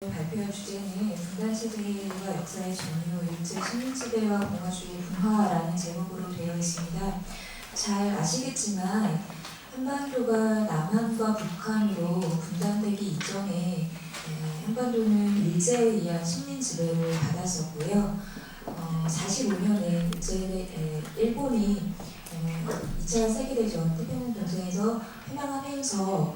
발표할 주제는 분단시대와 역사의 전유, 일제 식민지배와 공화주의 분화라는 제목으로 되어 있습니다. 잘 아시겠지만 한반도가 남한과 북한으로 분단되기 이전에 한반도는 일제에 의한 식민지배를 받았었고요. 45년에 일본이 2차 세계대전 태평양 전쟁에서 패망하면서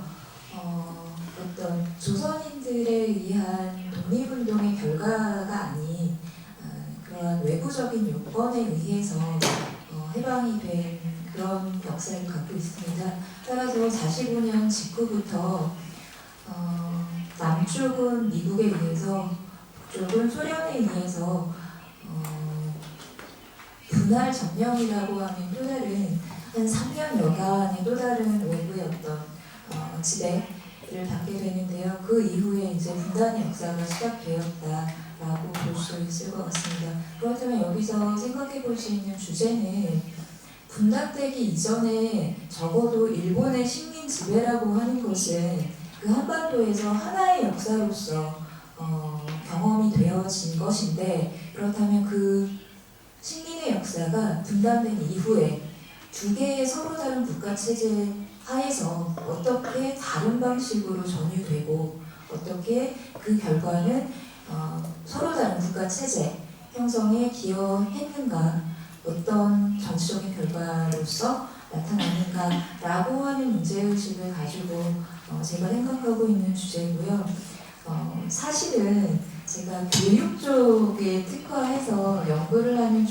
어떤 조선인들에 의한 독립운동의 결과가 아닌 그러한 외부적인 요건에 의해서 해방이 된 그런 역사를 갖고 있습니다. 따라서 45년 직후부터 남쪽은 미국에 의해서, 북쪽은 소련에 의해서 분할 점령이라고 하는 또 다른 한 3년여간의 또 다른 외부의 어떤 지배를 받게 되는데요. 그 이후에 이제 분단의 역사가 시작되었다라고 볼 수 있을 것 같습니다. 그렇다면 여기서 생각해 볼 수 있는 주제는 분단되기 이전에 적어도 일본의 식민 지배라고 하는 것은 그 한반도에서 하나의 역사로서 경험이 되어진 것인데, 그렇다면 그 식민의 역사가 분단된 이후에 두 개의 서로 다른 국가 체제 하에서 어떻게 다른 방식으로 전유되고 어떻게 그 결과는 서로 다른 국가 체제 형성에 기여했는가, 어떤 정치적인 결과로서 나타나는가라고 하는 문제의식을 가지고 제가 생각하고 있는 주제고요. 사실은 제가 교육 쪽에 특화해서 연구를 하는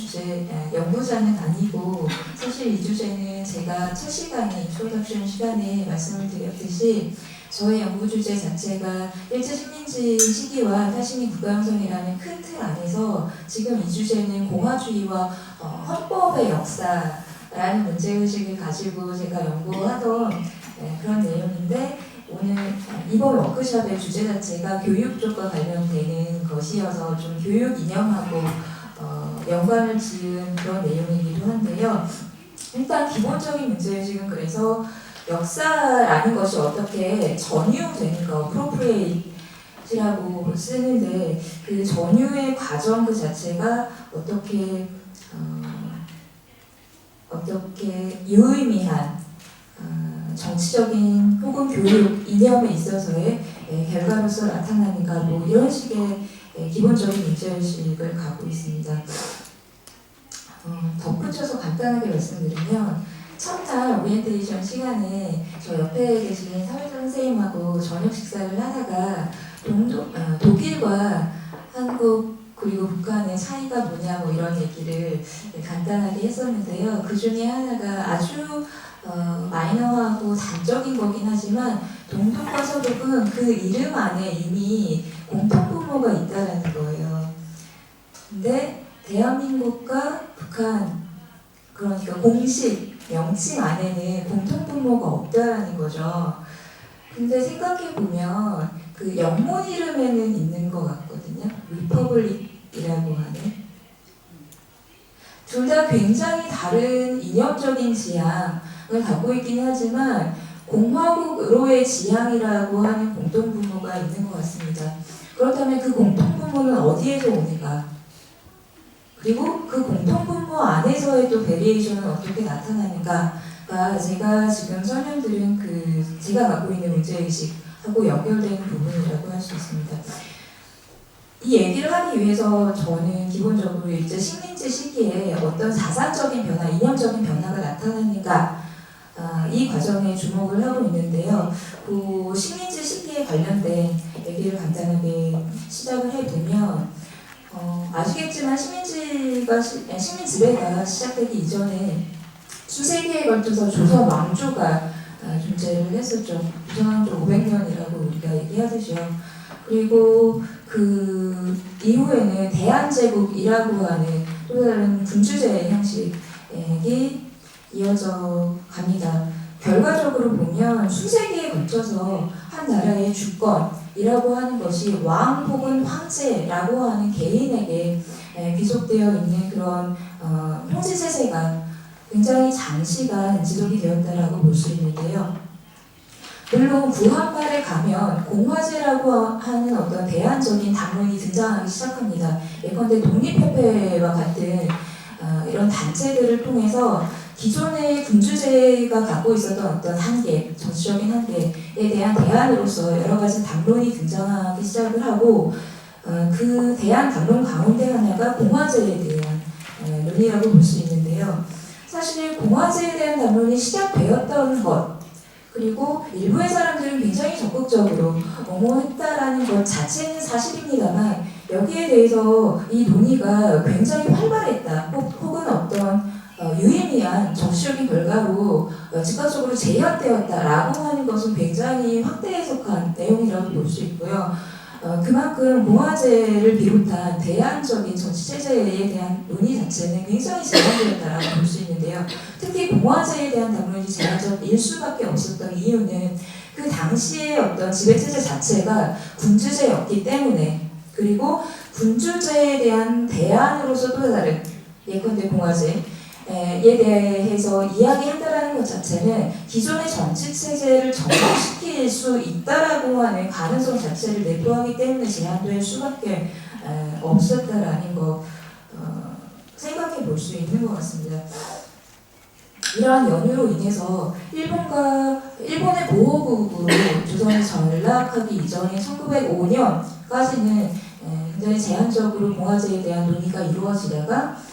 연구자는 아니고, 사실 이 주제는 제가 첫 시간에, 인트로덕션 시간에 말씀을 드렸듯이 저의 연구 주제 자체가 일제 식민지 시기와 탈식민 국가 형성이라는 큰 틀 안에서 지금 이 주제는 공화주의와 헌법의 역사라는 문제의식을 가지고 제가 연구하던 그런 내용인데, 오늘 이번 워크숍의 주제 자체가 교육 쪽과 관련되는 것이어서 좀 교육 이념하고 연관을 지은 그런 내용이기도 한데요. 일단 기본적인 문제의식은 그래서 역사라는 것이 어떻게 전유되는가, appropriate이라고 쓰는데 그 전유의 과정 그 자체가 어떻게 유의미한 정치적인 혹은 교육 이념에 있어서의 결과로서 나타나는가, 뭐 이런 식의 기본적인 문제의식을 갖고 있습니다. 덧붙여서 간단하게 말씀드리면, 첫날 오리엔테이션 시간에 저 옆에 계신 사회자 선생님하고 저녁 식사를 하다가 독일과 한국 그리고 북한의 차이가 뭐냐 뭐 이런 얘기를 간단하게 했었는데요. 그 중에 하나가 아주 마이너하고 단적인 거긴 하지만 동독과 서독은 그 이름 안에 이미 공통분모가 있다라는 거예요. 근데 대한민국과 북한, 그러니까 공식 명칭 안에는 공통분모가 없다라는 거죠. 근데 생각해보면 그 영문 이름에는 있는 것 같거든요. 리퍼블릭이라고 하는. 둘 다 굉장히 다른 이념적인 지향을 갖고 있긴 하지만 공화국으로의 지향이라고 하는 공통분모가 있는 것 같습니다. 그렇다면 그 공통분모는 어디에서 오는가? 그리고 그 공통분모 안에서의 또 베리에이션은 어떻게 나타나는가가 제가 지금 설명드린 제가 갖고 있는 문제의식하고 연결되는 부분이라고 할 수 있습니다. 이 얘기를 하기 위해서 저는 기본적으로 이제 식민지 시기에 어떤 사상적인 변화, 이념적인 변화가 나타나는가, 이 과정에 주목을 하고 있는데요. 그 식민지 시기에 관련된 얘기를 간단하게 시작을 해보면, 아시겠지만 식민 지배가 시작되기 이전에 수세기에 걸쳐서 조선 왕조가 존재를 했었죠. 조선 왕조 500년이라고 우리가 얘기하듯이요. 그리고 그 이후에는 대한제국이라고 하는 또 다른 군주제 형식이 이어져 갑니다. 결과적으로 보면 수세기에 걸쳐서 한 나라의 주권이라고 하는 것이 왕 혹은 황제라고 하는 개인에게 귀속되어 있는 그런 통치 체제가 굉장히 장시간 지속이 되었다라고 볼 수 있는데요. 물론 구한말에 가면 공화제라고 하는 어떤 대안적인 담론이 등장하기 시작합니다. 예컨대 독립협회와 같은 이런 단체들을 통해서 기존의 군주제가 갖고 있었던 어떤 한계, 정치적인 한계에 대한 대안으로서 여러 가지 담론이 등장하기 시작을 하고 그 대안 담론 가운데 하나가 공화제에 대한 논의라고 볼 수 있는데요. 사실 공화제에 대한 담론이 시작되었던 것 그리고 일부의 사람들은 굉장히 적극적으로 옹호했다라는 것 자체는 사실입니다만 여기에 대해서 이 논의가 굉장히 활발했다 혹은 어떤 유의미한 정치적인 결과로 즉각적으로 재현되었다라고 하는 것은 굉장히 확대 해석한 내용이라고 볼 수 있고요. 그만큼 공화제를 비롯한 대안적인 정치체제에 대한 논의 자체는 굉장히 제한되었다라고 볼 수 있는데요. 특히 공화제에 대한 담론이 제한적일 수밖에 없었던 이유는 그 당시의 어떤 지배체제 자체가 군주제였기 때문에 그리고 군주제에 대한 대안으로서 또 다른 예컨대 공화제 에 대해서 이야기한다라는 것 자체는 기존의 정치체제를 정상시킬 수 있다라고 하는 가능성 자체를 내포하기 때문에 제한될 수밖에 없었다라는 거 생각해 볼 수 있는 것 같습니다. 이러한 연유로 인해서 일본의 보호국으로 조선이 전락하기 이전인 1905년까지는 굉장히 제한적으로 공화제에 대한 논의가 이루어지다가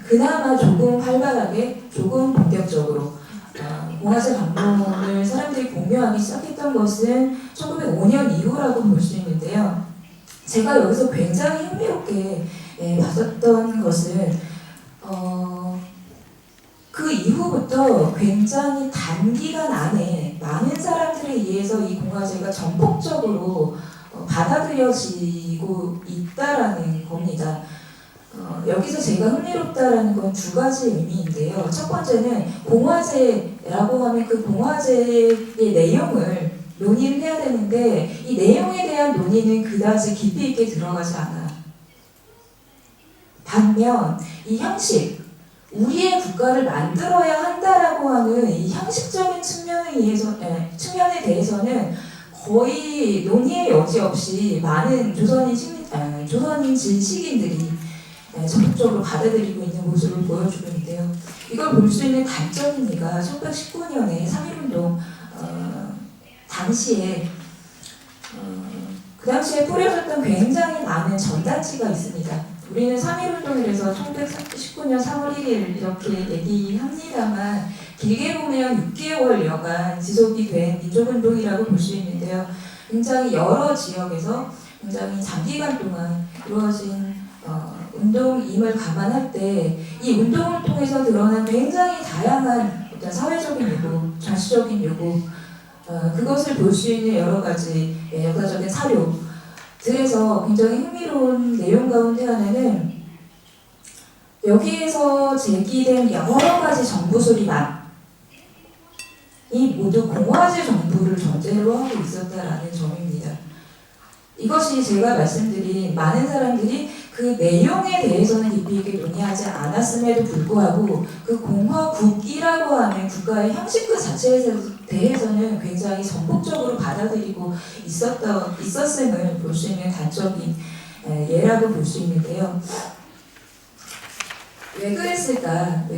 그나마 조금 활발하게, 조금 본격적으로 공화제 담론을 사람들이 공유하기 시작했던 것은 1905년 이후라고 볼 수 있는데요. 제가 여기서 굉장히 흥미롭게 봤었던 것은 그 이후부터 굉장히 단기간 안에 많은 사람들에 의해서 이 공화제가 전폭적으로 받아들여지고 있다라는 겁니다. 여기서 제가 흥미롭다라는 건 두 가지 의미인데요. 첫 번째는 공화제라고 하면 그 공화제의 내용을 논의를 해야 되는데 이 내용에 대한 논의는 그다지 깊이 있게 들어가지 않아요. 반면 이 형식, 우리의 국가를 만들어야 한다라고 하는 이 형식적인 측면에 대해서는 거의 논의의 여지 없이 많은 조선인 지식인들이 적극적으로 받아들이고 있는 모습을 보여주고 있는데요. 이걸 볼 수 있는 관점입니다. 1919년에 3.1운동 당시에 그 당시에 뿌려졌던 굉장히 많은 전단지가 있습니다. 우리는 3.1운동을 해서 1919년 3월 1일 이렇게 얘기합니다만 길게 보면 6개월여간 지속이 된 민족운동이라고 볼 수 있는데요. 굉장히 여러 지역에서 굉장히 장기간 동안 이루어진 운동임을 감안할 때 이 운동을 통해서 드러난 굉장히 다양한 어떤 사회적인 요구, 정치적인 요구 그것을 볼 수 있는 여러 가지 역사적인 사료들에서 굉장히 흥미로운 내용 가운데 하나는 여기에서 제기된 여러 가지 정부 수립안 이 모두 공화제 정부를 전제로 하고 있었다라는 점입니다. 이것이 제가 말씀드린 많은 사람들이 그 내용에 대해서는 깊이 있게 논의하지 않았음에도 불구하고 그 공화국이라고 하는 국가의 형식 그 자체에 대해서는 굉장히 전폭적으로 받아들이고 있었음을 볼 수 있는 단적인 예라고 볼 수 있는데요. 왜 그랬을까를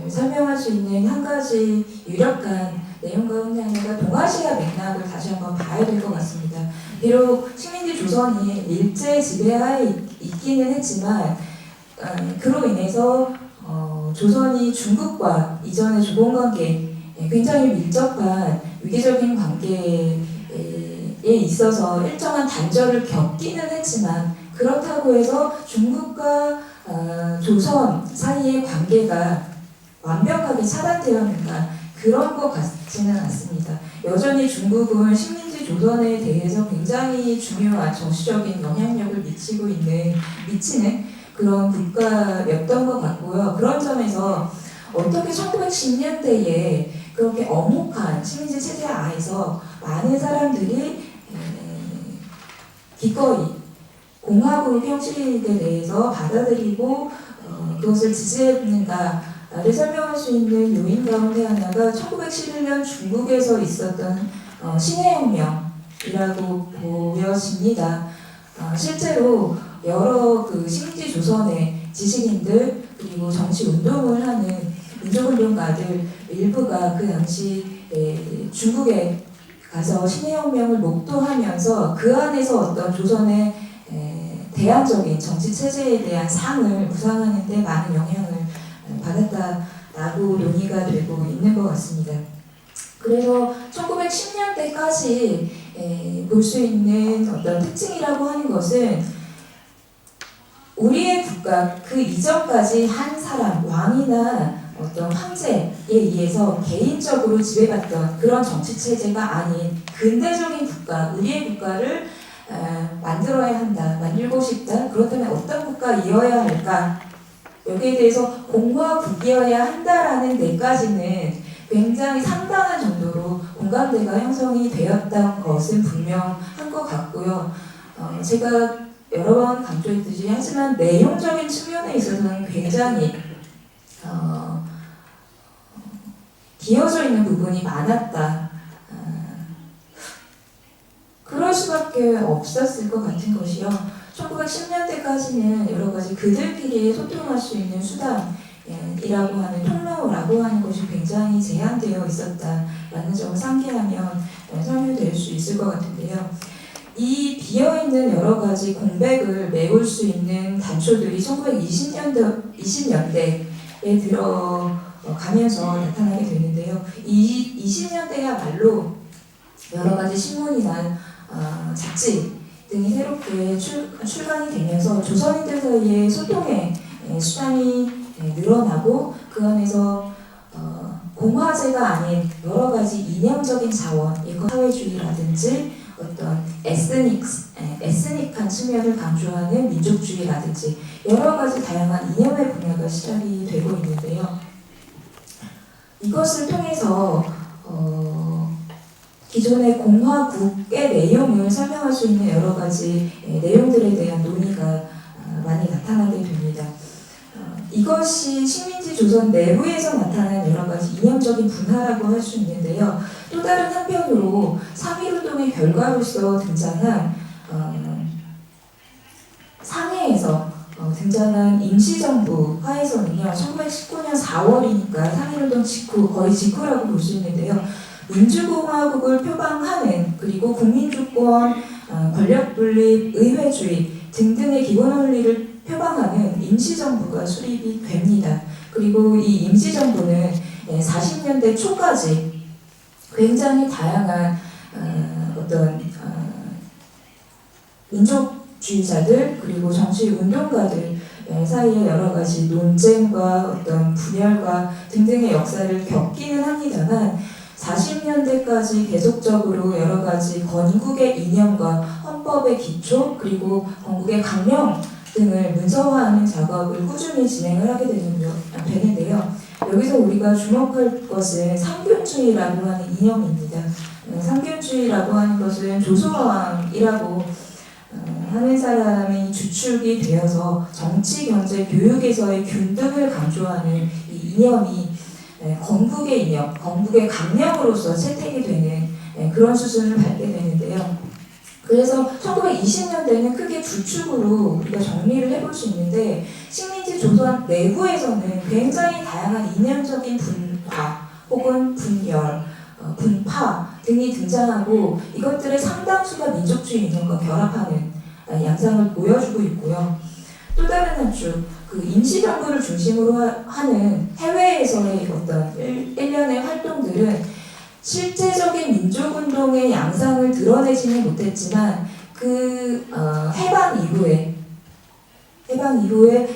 설명할 수 있는 한 가지 유력한 내용 가운데 하나가 동아시아 맥락을 다시 한번 봐야 될 것 같습니다. 비록 식민지 조선이 일제 지배하에 있기는 했지만 그로 인해서 조선이 중국과 이전의 조공관계에 굉장히 밀접한 위계적인 관계에 있어서 일정한 단절을 겪기는 했지만 그렇다고 해서 중국과 조선 사이의 관계가 완벽하게 차단되었는가 그런 것 같지는 않습니다. 여전히 중국은 식민지 조선에 대해서 굉장히 중요한 정치적인 영향력을 미치는 그런 국가였던 것 같고요. 그런 점에서 어떻게 1910년대에 그렇게 엄혹한 식민지 체제 하에서 많은 사람들이 기꺼이 공화국 형식에 대해서 받아들이고 그것을 지지했는가를 설명할 수 있는 요인 가운데 하나가 1911년 중국에서 있었던 신해혁명이라고 보여집니다. 실제로 여러 그 식민지 조선의 지식인들 그리고 정치 운동을 하는 민족운동가들 일부가 그 당시 중국에 가서 신해혁명을 목도하면서 그 안에서 어떤 조선의 대안적인 정치 체제에 대한 상을 구상하는 데 많은 영향을 받았다라고 논의가 되고 있는 것 같습니다. 그래서 1910년대까지 볼 수 있는 어떤 특징이라고 하는 것은 우리의 국가 그 이전까지 한 사람, 왕이나 어떤 황제에 의해서 개인적으로 지배받던 그런 정치 체제가 아닌 근대적인 국가, 우리의 국가를 만들어야 한다, 만들고 싶다. 그렇다면 어떤 국가이어야 할까? 여기에 대해서 공화국이어야 한다라는 데까지는 굉장히 상당한 정도로 공감대가 형성이 되었던 것은 분명한 것 같고요. 제가 여러 번 강조했듯이 하지만 내용적인 측면에 있어서는 굉장히 기어져 있는 부분이 많았다. 그럴 수밖에 없었을 것 같은 것이요. 1910년대까지는 여러 가지 그들끼리 소통할 수 있는 수단이라고 하는 통로라고 하는 것이 굉장히 제한되어 있었다라는 점을 상기하면 설명될 수 있을 것 같은데요. 이 비어있는 여러 가지 공백을 메울 수 있는 단초들이 1920년대에 들어가면서 나타나게 되는데요. 이 20년대야말로 여러 가지 신문이나 잡지 등이 새롭게 출간이 되면서 조선인들 사이의 소통의 수단이 늘어나고 그 안에서 공화제가 아닌 여러 가지 이념적인 자원, 사회주의라든지 어떤 에스닉한 측면을 강조하는 민족주의라든지 여러 가지 다양한 이념의 분야가 시작이 되고 있는데요. 이것을 통해서 기존의 공화국의 내용을 설명할 수 있는 여러 가지 내용들에 대한 논의가 많이 나타나게 됩니다. 이것이 식민지 조선 내부에서 나타난 여러 가지 이념적인 분화라고 할 수 있는데요. 또 다른 한편으로 3.1운동의 결과로서 등장한 상해에서 등장한 임시정부 하에서는요. 1919년 4월이니까 3.1운동 직후, 거의 직후라고 볼 수 있는데요. 민주공화국을 표방하는 그리고 국민주권, 권력분립, 의회주의 등등의 기본 원리를 표방하는 임시정부가 수립이 됩니다. 그리고 이 임시정부는 40년대 초까지 굉장히 다양한 어떤 민족주의자들 그리고 정치운동가들 사이에 여러 가지 논쟁과 어떤 분열과 등등의 역사를 겪기는 합니다만 40년대까지 계속적으로 여러 가지 건국의 이념과 헌법의 기초 그리고 건국의 강령 등을 문서화하는 작업을 꾸준히 진행을 하게 되는데요. 여기서 우리가 주목할 것은 상균주의라고 하는 이념입니다. 상균주의라고 하는 것은 조선왕이라고 하는 사람이 주축이 되어서 정치, 경제, 교육에서의 균등을 강조하는 이 이념이 건국의 이념, 건국의 강령으로서 채택이 되는 그런 수순을 밟게 되는데요. 그래서 1920년대는 크게 두 축으로 우리가 정리를 해볼 수 있는데 식민지 조선 내부에서는 굉장히 다양한 이념적인 분화 혹은 분열, 분파 등이 등장하고 이것들의 상당수가 민족주의 이념과 결합하는 양상을 보여주고 있고요. 또 다른 한 축, 그 임시정부를 중심으로 하는 해외에서의 어떤 일련의 활동들은 실제적인 민족운동의 양상을 드러내지는 못했지만 그 해방 이후에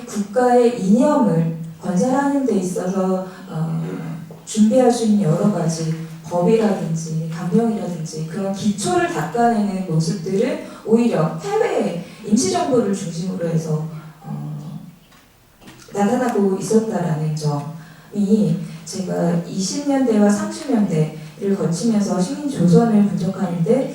국가의 이념을 건설하는 데 있어서 준비할 수 있는 여러 가지 법이라든지 강령이라든지 그런 기초를 닦아내는 모습들은 오히려 해외의 임시정부를 중심으로 해서 나타나고 있었다라는 점이 제가 20년대와 30년대를 거치면서 식민지 조선을 분석하는데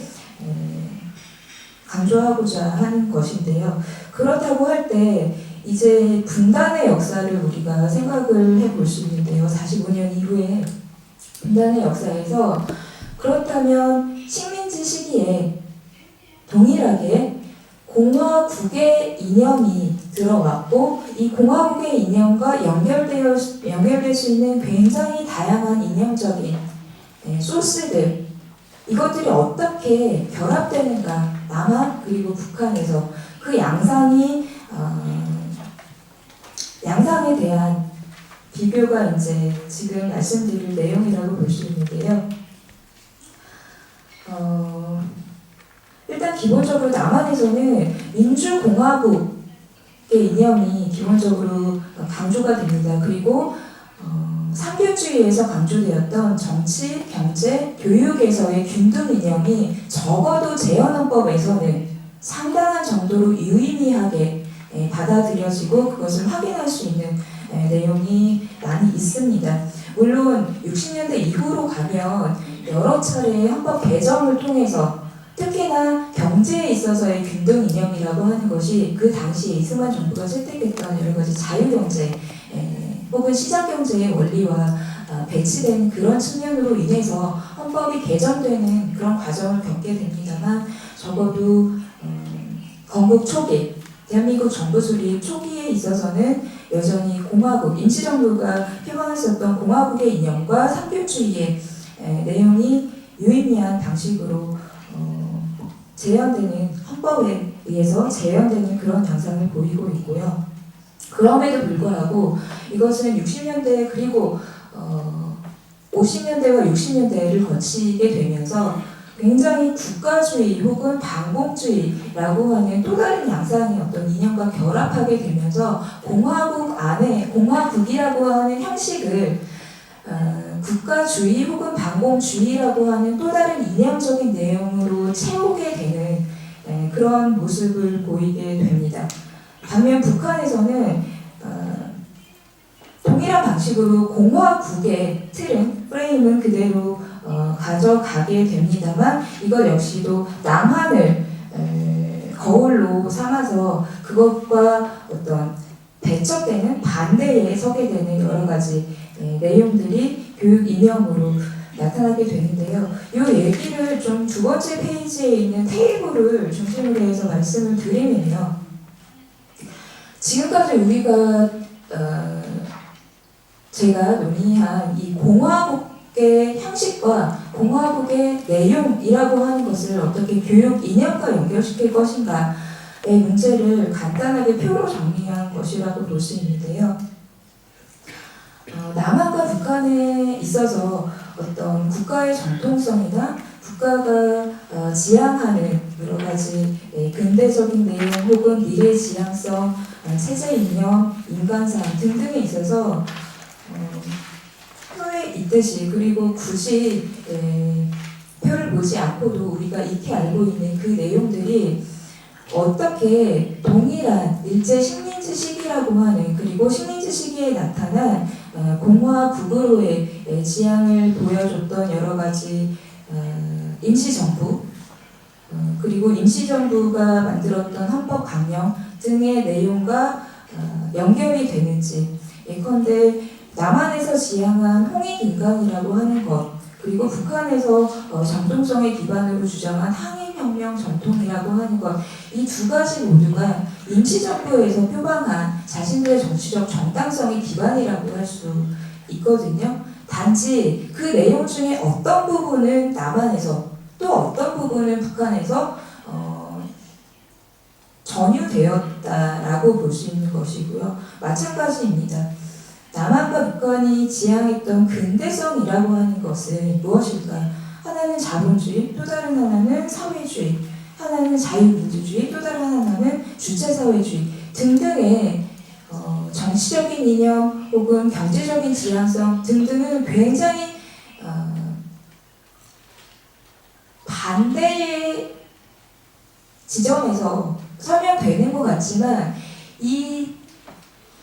강조하고자 하는 것인데요. 그렇다고 할 때 이제 분단의 역사를 우리가 생각을 해볼 수 있는데요. 45년 이후에 분단의 역사에서 그렇다면 식민지 시기에 동일하게 공화국의 이념이 들어왔고 이 공화국의 이념과 연결될 수 있는 굉장히 다양한 이념적인 소스들 이것들이 어떻게 결합되는가 남한 그리고 북한에서 그 양상에 대한 비교가 이제 지금 말씀드릴 내용이라고 볼 수 있는데요. 일단 기본적으로 남한에서는 민주공화국의 이념이 기본적으로 강조가 됩니다. 그리고 상교주의에서 강조되었던 정치, 경제, 교육에서의 균등 이념이 적어도 재헌헌법에서는 상당한 정도로 유의미하게 받아들여지고 그것을 확인할 수 있는 내용이 많이 있습니다. 물론 60년대 이후로 가면 여러 차례 헌법 개정을 통해서 특히나 경제에 있어서의 균등 이념이라고 하는 것이 그 당시에 이승만 정부가 채택했던 여러 가지 자유경제 혹은 시장경제의 원리와 배치되는 그런 측면으로 인해서 헌법이 개정되는 그런 과정을 겪게 됩니다만 적어도 건국 초기, 대한민국 정부 수립 초기에 있어서는 여전히 공화국, 임시정부가 표방했었던 공화국의 이념과 상표주의의 내용이 유의미한 방식으로 재현되는 헌법에 의해서 재현되는 그런 양상을 보이고 있고요. 그럼에도 불구하고 이것은 60년대 그리고 50년대와 60년대를 거치게 되면서 굉장히 국가주의 혹은 반공주의라고 하는 또 다른 양상의 어떤 이념과 결합하게 되면서 공화국 안에 공화국이라고 하는 형식을 국가주의 혹은 반공주의라고 하는 또 다른 이념적인 내용으로 채우게 되는 그런 모습을 보이게 됩니다. 반면 북한에서는 동일한 방식으로 공화국의 틀은 프레임은 그대로 가져가게 됩니다만 이것 역시도 남한을 거울로 삼아서 그것과 어떤 대척되는 반대에 서게 되는 여러 가지 내용들이 교육 이념으로 나타나게 되는데요. 이 얘기를 좀 두 번째 페이지에 있는 테이블을 중심으로 해서 말씀을 드리면요. 지금까지 우리가 제가 논의한 이 공화국의 형식과 공화국의 내용이라고 하는 것을 어떻게 교육 이념과 연결시킬 것인가의 문제를 간단하게 표로 정리한 것이라고 볼 수 있는데요. 남한과 북한에 있어서 어떤 국가의 정통성이나 국가가 지향하는 여러 가지 근대적인 내용 혹은 미래지향성, 체제 이념, 인간상 등등에 있어서 표에 있듯이 그리고 굳이 표를 보지 않고도 우리가 익히 알고 있는 그 내용들이 어떻게 동일한 일제 식민지 시기라고 하는 그리고 식민지 시기에 나타난 공화국으로의 지향을 보여줬던 여러 가지 임시정부 그리고 임시정부가 만들었던 헌법 강령 등의 내용과 연결이 되는지 예컨대 남한에서 지향한 홍익인간이라고 하는 것 그리고 북한에서 정통성의 기반으로 주장한 항일혁명 전통이라고 하는 것 이 두 가지 모두가 임시정부에서 표방한 자신들의 정치적 정당성의 기반이라고 할 수 있거든요. 단지 그 내용 중에 어떤 부분은 남한에서 또 어떤 부분은 북한에서 전유되었다라고 볼 수 있는 것이고요. 마찬가지입니다. 남한과 북한이 지향했던 근대성이라고 하는 것은 무엇일까? 하나는 자본주의, 또 다른 하나는 사회주의, 하나는 자유민주주의, 또 다른 하나는 주체사회주의 등등의 정치적인 이념 혹은 경제적인 지향성 등등은 굉장히 반대의 지점에서 설명되는 것 같지만 이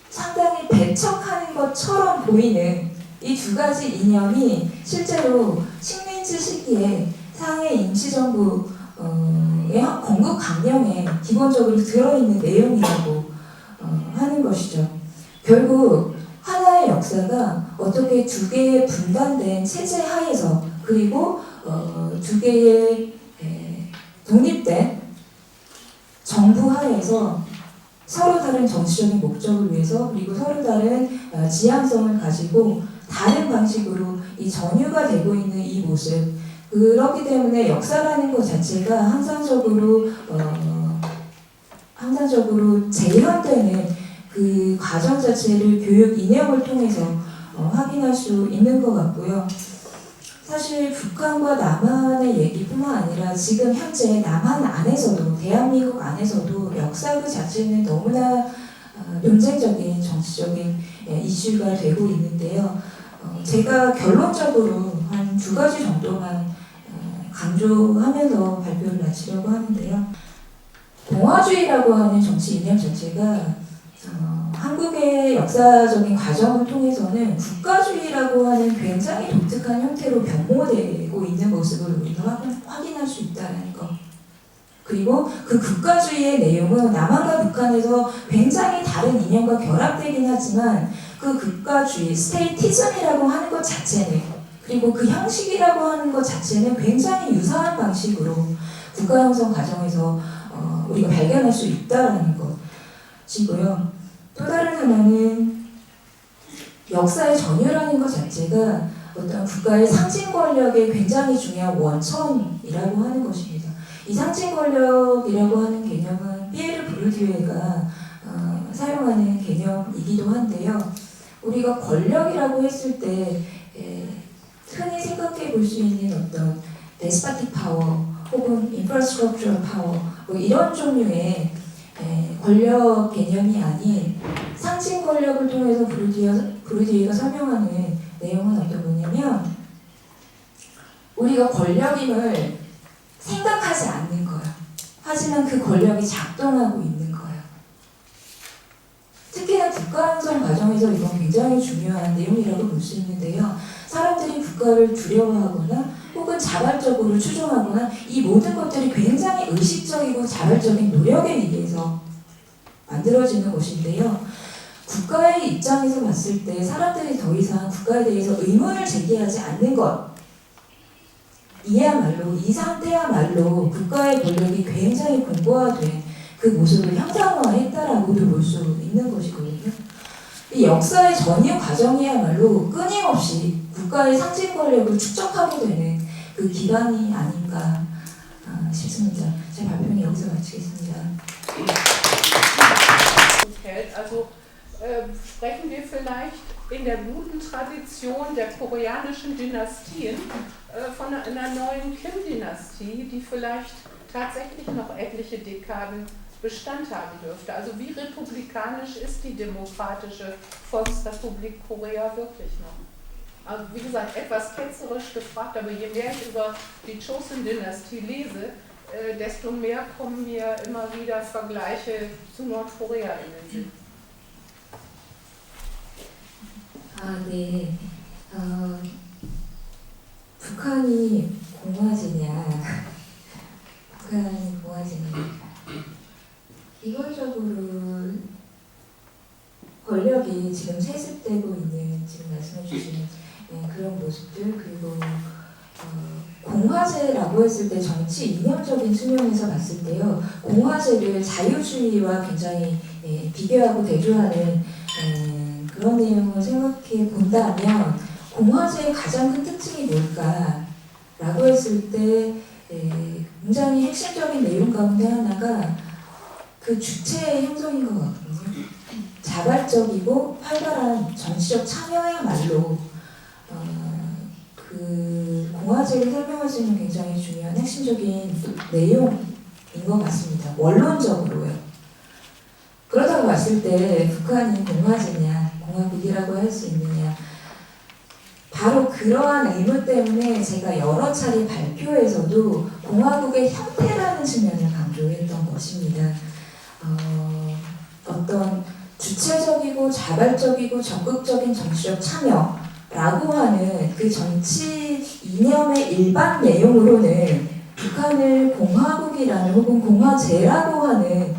상당히 배척하는 것처럼 보이는 이 두 가지 이념이 실제로 식민지 시기에 상해 임시정부의 건국 강령에 기본적으로 들어있는 내용이라고 하는 것이죠. 결국 하나의 역사가 어떻게 두 개의 분단된 체제 하에서 그리고 두 개의 독립된 정부 하에서 서로 다른 정치적인 목적을 위해서 그리고 서로 다른 지향성을 가지고 다른 방식으로 이 전유가 되고 있는 이 모습, 그렇기 때문에 역사라는 것 자체가 항상적으로 재현되는 그 과정 자체를 교육 이념을 통해서 확인할 수 있는 것 같고요. 사실 북한과 남한의 얘기뿐만 아니라 지금 현재 남한 안에서도 대한민국 안에서도 역사 그 자체는 너무나 논쟁적인 정치적인 이슈가 되고 있는데요. 제가 결론적으로 한 두 가지 정도만 강조하면서 발표를 마치려고 하는데요. 동아주의라고 하는 정치 이념 자체가 한국의 역사적인 과정을 통해서는 국가주의라고 하는 굉장히 독특한 형태로 변모되고 있는 모습을 우리가 확인할 수 있다는 것. 그리고 그 국가주의의 내용은 남한과 북한에서 굉장히 다른 이념과 결합되긴 하지만 그 국가주의, 스테이티즘이라고 하는 것 자체는 그리고 그 형식이라고 하는 것 자체는 굉장히 유사한 방식으로 국가 형성 과정에서 우리가 발견할 수 있다는 것이고요. 또 다른 하나는 역사의 전유라는 것 자체가 어떤 국가의 상징 권력의 굉장히 중요한 원천이라고 하는 것입니다. 이 상징 권력이라고 하는 개념은 피에르 부르디유가 사용하는 개념이기도 한데요. 우리가 권력이라고 했을 때 흔히 생각해 볼 수 있는 어떤 데스파틱 파워 혹은 인프라스트럭처럴 파워 뭐 이런 종류의 권력 개념이 아닌 상징 권력을 통해서 부르디유가 설명하는 내용은 어떤 거냐면 우리가 권력임을 생각하지 않는 거예요. 하지만 그 권력이 작동하고 있는 거예요. 특히나 국가 형성 과정에서 이건 굉장히 중요한 내용이라고 볼 수 있는데요. 사람들이 국가를 두려워하거나 혹은 자발적으로 추종하거나 이 모든 것들이 굉장히 의식적이고 자발적인 노력에 의해서 만들어지는 것인데요. 국가의 입장에서 봤을 때 사람들이 더 이상 국가에 대해서 의문을 제기하지 않는 것, 이야말로 이 상태야말로 국가의 권력이 굉장히 공고화된 그 모습을 형상화했다라고도 볼 수 있는 것이거든요. 이 역사의 전유 과정이야말로 끊임없이 국가의 상징 권력을 축적하게 되는 그 기반이 아닌가 싶습니다. 제 발표는 여기서 마치겠습니다. Also sprechen wir vielleicht in der guten Tradition der koreanischen Dynastien von einer neuen Kim-Dynastie, die vielleicht tatsächlich noch etliche Dekaden Bestand haben dürfte. Also wie republikanisch ist die Demokratische Volksrepublik Korea wirklich noch? Also wie gesagt, etwas ketzerisch gefragt, aber je mehr ich über die Joseon-Dynastie lese, desto mehr kommen mir immer wieder Vergleiche zu Nordkorea in den Sinn. 네. 북한이 공화제냐, 북한이 공화제냐. 기본적으로 권력이 지금 세습되고 있는 지금 말씀해 주신 그런 모습들 그리고 공화제라고 했을 때 정치 이념적인 측면에서 봤을 때요. 공화제를 자유주의와 굉장히 비교하고 대조하는 그런 내용을 생각해 본다면 공화제의 가장 큰 특징이 뭘까라고 했을 때 굉장히 핵심적인 내용 가운데 하나가 그 주체의 형성인 것 같거든요. 자발적이고 활발한 정치적 참여야말로 그 공화제를 설명할 수 있는 굉장히 중요한 핵심적인 내용인 것 같습니다. 원론적으로요. 그렇다고 봤을 때 북한이 공화제냐, 공화국이라고 할 수 있느냐. 바로 그러한 의문 때문에 제가 여러 차례 발표에서도 공화국의 형태라는 측면을 강조했던 것입니다. 어떤 주체적이고 자발적이고 적극적인 정치적 참여라고 하는 그 정치 이념의 일반 내용으로는 북한을 공화국이라는 혹은 공화제라고 하는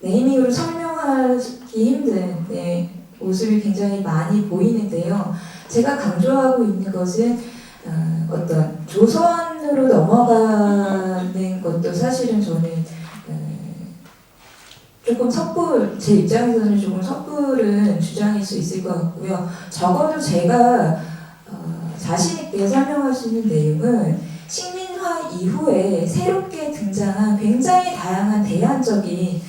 네이밍으로 설명하기 힘든 모습이 굉장히 많이 보이는데요. 제가 강조하고 있는 것은 어떤 조선으로 넘어가는 것도 사실은 저는 조금 제 입장에서는 조금 섣부른 주장일 수 있을 것 같고요. 적어도 제가 자신 있게 설명할 수 있는 내용은 식민화 이후에 새롭게 등장한 굉장히 다양한 대안적인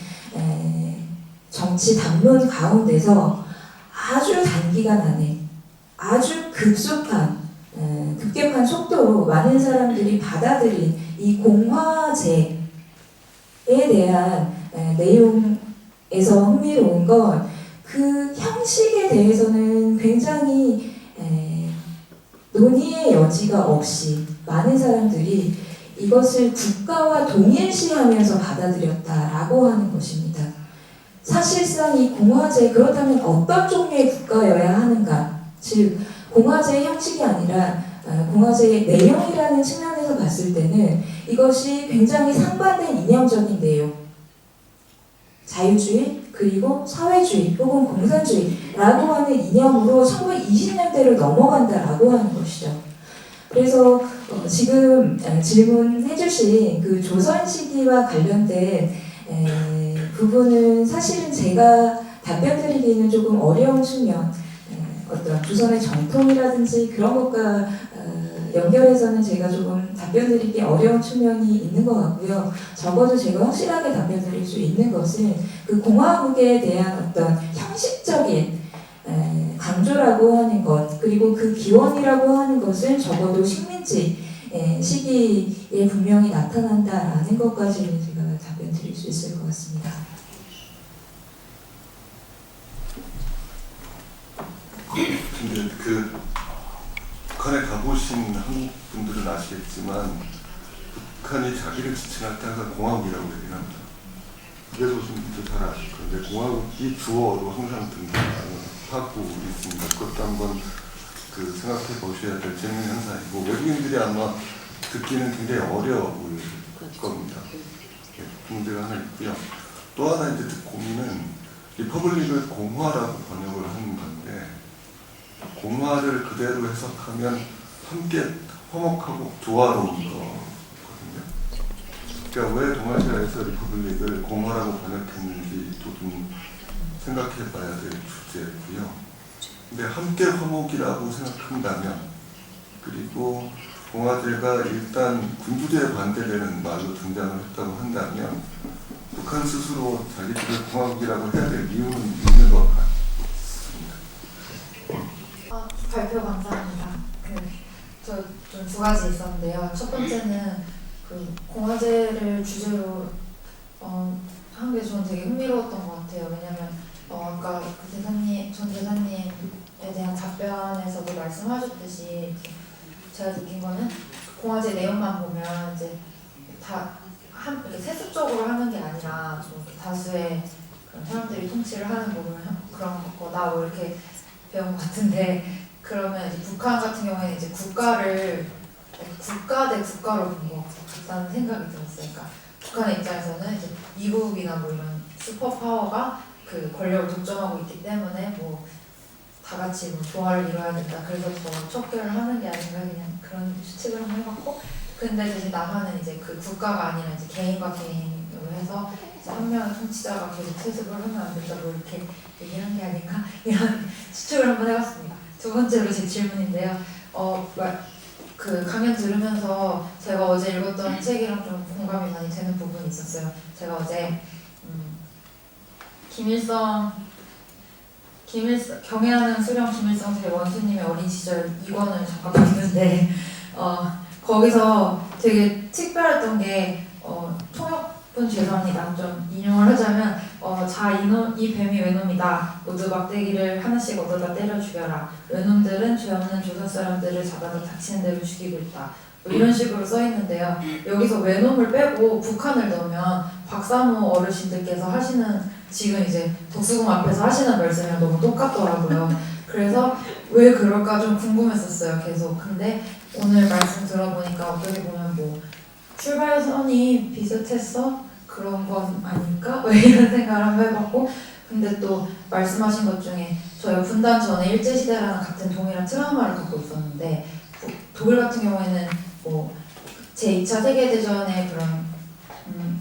정치 담론 가운데서 아주 단기간 안에 아주 급격한 속도로 많은 사람들이 받아들인 이 공화제에 대한 내용에서 흥미로운 건 그 형식에 대해서는 굉장히 논의의 여지가 없이 많은 사람들이 이것을 국가와 동일시하면서 받아들였다라고 하는 것입니다. 사실상 이 공화제, 그렇다면 어떤 종류의 국가여야 하는가? 즉 공화제의 형식이 아니라 공화제의 내용이라는 측면에서 봤을 때는 이것이 굉장히 상반된 이념적인 내용, 자유주의 그리고 사회주의 혹은 공산주의라고 하는 이념으로 1920년대로 넘어간다라고 하는 것이죠. 그래서 지금 질문해 주신 그 조선 시기와 관련된 부분은 사실은 제가 답변 드리기는 조금 어려운 측면, 어떤 조선의 정통이라든지 그런 것과 연결해서는 제가 조금 답변 드리기 어려운 측면이 있는 것 같고요. 적어도 제가 확실하게 답변 드릴 수 있는 것은 그 공화국에 대한 어떤 형식적인 강조라고 하는 것, 그리고 그 기원이라고 하는 것은 적어도 식민지 시기에 분명히 나타난다라는 것까지는 제가 답변 드릴 수 있을 것 같습니다. 근데 북한에 가보신 한국 분들은 아시겠지만 북한이 자기를 지칭할 때 항상 공화국이라고 얘기를 합니다. 그래서 좀더 잘 아실 건데 공화국이 주어로 항상 등장하고 있습니다. 그것도 한번 생각해 보셔야 될 재미있는 현상이고 외국인들이 아마 듣기는 굉장히 어려워 보일 겁니다. 문제가 하나 있고요. 또 하나 이제 고민은 리퍼블릭을 공화라고 번역을 하는 건데 공화를 그대로 해석하면 함께 화목하고 조화로운 거거든요. 그러니까 왜 동아시아에서 리퍼블릭을 공화라고 번역했는지도 좀 생각해 봐야 될 주제고요. 근데 함께 화목이라고 생각한다면 그리고 공화제가 일단 군주제에 반대되는 말로 등장을 했다고 한다면 북한 스스로 자기들을 공화국이라고 해야 될 이유는 있는 것 같습니다. 발표 감사합니다. 저 좀 두 가지 있었는데요. 첫 번째는 공화제를 주제로 한 게 저는 되게 흥미로웠던 것 같아요. 왜냐면 아까 전 대사님에 대한 답변에서도 말씀하셨듯이 제가 느낀 거는 공화제 내용만 보면 이제 이렇게 세습적으로 하는 게 아니라 좀 다수의 그런 사람들이 통치를 하는 부분 그런 거다 뭐 이렇게 배운 것 같은데, 그러면 이제 북한 같은 경우에는 이제 국가 대 국가로 본 것 같다는 생각이 들었어요. 그러니까 북한의 입장에서는 이제 미국이나 뭐 이런 슈퍼 파워가 그 권력을 독점하고 있기 때문에 뭐 다 같이 뭐 조화를 이뤄야 된다. 그래서 더 척결을 하는 게 아닌가, 그냥 그런 추측을 한번 해봤고, 근데 이제 남한은 이제 그 국가가 아니라 이제 개인과 개인으로 해서 한 명의 통치자가 계속 세습을 하면 안 된다, 뭐 이렇게 얘기한 게 아닌가 이런 추측을 한번 해봤습니다. 두 번째로 제 질문인데요. 그 강연 들으면서 제가 어제 읽었던 책이랑 좀 공감이 많이 되는 부분이 있었어요. 제가 어제 경애하는 수령 김일성 제 원수님의 어린 시절 2권을 잠깐 봤는데 거기서 되게 특별했던 게 통역분 죄송합니다. 좀 인용을 하자면 이 뱀이 외놈이다. 모두 막대기를 하나씩 얻어다 때려 죽여라. 외놈들은 죄 없는 조선 사람들을 잡아서 닥치는 대로 죽이고 있다. 뭐 이런 식으로 써 있는데요. 여기서 외놈을 빼고 북한을 넣으면 박사모 어르신들께서 하시는 지금 이제 독수궁 앞에서 하시는 말씀이랑 너무 똑같더라고요. 그래서 왜 그럴까 좀 궁금했었어요, 계속. 근데 오늘 말씀 들어보니까 어떻게 보면 뭐 출발선이 비슷했어? 그런 건 아닐까? 뭐 이런 생각을 한번 해봤고, 근데 또 말씀하신 것 중에 저희가 분단 전에 일제시대라는 같은 동일한 트라우마를 갖고 있었는데, 독일 같은 경우에는 뭐 제2차 세계대전의 그런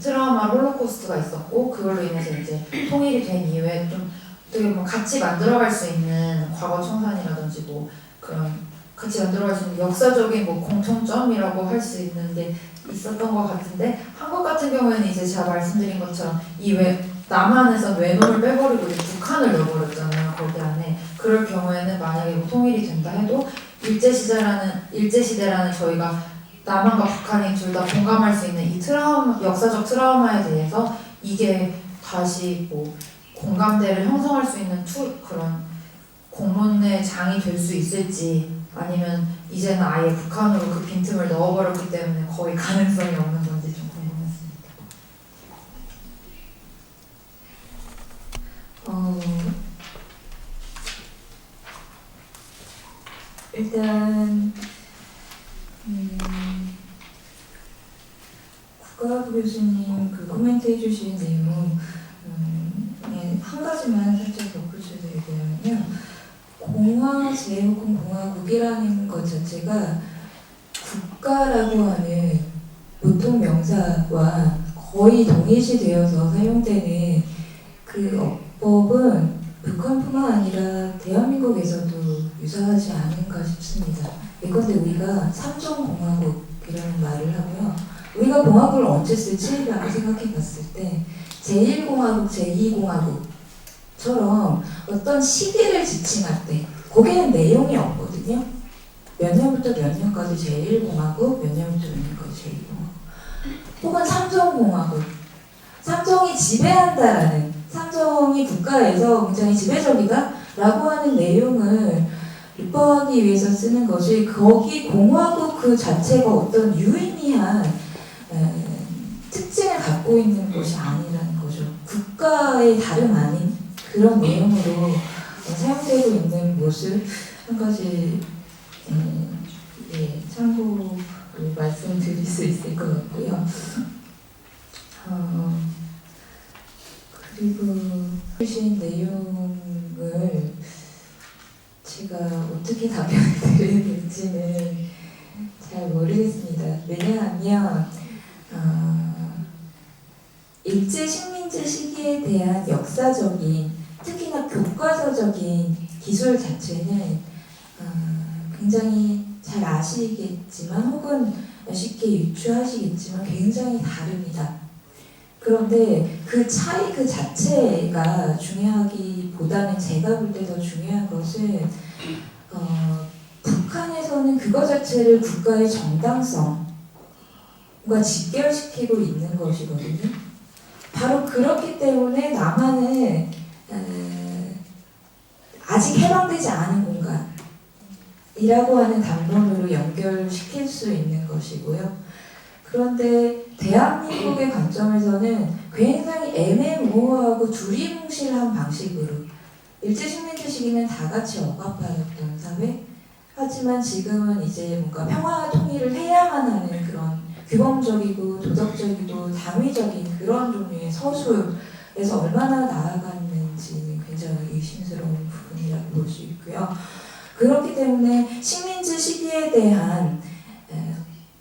트라우마 홀로코스트가 있었고, 그걸로 인해서 이제 통일이 된 이후에 좀 되게 뭐 같이 만들어갈 수 있는 과거 청산이라든지 뭐 그런 같이 만들어갈 수 있는 역사적인 뭐 공통점이라고 할 수 있는 게 있었던 것 같은데, 한국 같은 경우에는 이제 제가 말씀드린 것처럼 남한에서 외놈을 빼버리고 이제 북한을 넣어버렸잖아요, 거기 안에. 그럴 경우에는 만약에 뭐 통일이 된다 해도 일제시대라는 저희가 남한과 북한이 둘 다 공감할 수 있는 이 역사적 트라우마에 대해서 이게 다시 뭐 공감대를 형성할 수 있는 그런 공론의 장이 될 수 있을지, 아니면 이제는 아예 북한으로 그 빈틈을 넣어버렸기 때문에 거의 가능성이 없는 건지 좀 궁금했습니다. 일단 국가학부 교수님 그 코멘트 해주신 내용 한 가지만 살짝 덧붙여서 얘기하면요, 공화제 혹은 공화국이라는 것 자체가 국가라고 하는 보통 명사와 거의 동일시되어서 사용되는 그 어법은 북한뿐만 아니라 대한민국에서도 유사하지 않은가 싶습니다. 예컨대 우리가 삼종공화국이라는 말을 하고요, 우리가 공화국을 언제 쓰지? 라고 생각해 봤을 때 제1공화국, 제2공화국처럼 어떤 시기를 지칭할 때 거기에는 내용이 없거든요. 몇 년부터 몇 년까지 제1공화국, 몇 년부터 몇 년까지 제2공화국, 혹은 삼종공화국, 삼종이 지배한다라는, 삼종이 국가에서 굉장히 지배적이다 라고 하는 내용을 유포하기 위해서 쓰는 것이, 거기 공화국 그 자체가 어떤 유의미한 특징을 갖고 있는 것이 아니라는 거죠. 국가의 다름 아닌 그런 내용으로 사용되고 있는 모습 한 가지 참고로 말씀드릴 수 있을 것 같고요. 그리고 주신 내용을 제가 어떻게 답변을 드려야 될지는 잘 모르겠습니다. 왜냐하면 일제 식민지 시기에 대한 역사적인, 특히나 교과서적인 기술 자체는 굉장히 잘 아시겠지만, 혹은 쉽게 유추하시겠지만 굉장히 다릅니다. 그런데 그 차이 그 자체가 중요하기보다는 제가 볼 때 더 중요한 것은 북한에서는 그거 자체를 국가의 정당성과 직결시키고 있는 것이거든요. 바로 그렇기 때문에 남한은 아직 해방되지 않은 공간이라고 하는 담론으로 연결시킬 수 있는 것이고요. 그런데 대한민국의 관점에서는 굉장히 애매모호하고 두리뭉실한 방식으로, 일제식민지 시기는 다 같이 억압하였던 사회, 하지만 지금은 이제 뭔가 평화 통일을 해야만 하는 그런 규범적이고 도덕적이고 당위적인 그런 종류의 서술에서 얼마나 나아갔는지는 굉장히 의심스러운 부분이라고 볼 수 있고요. 그렇기 때문에 식민지 시기에 대한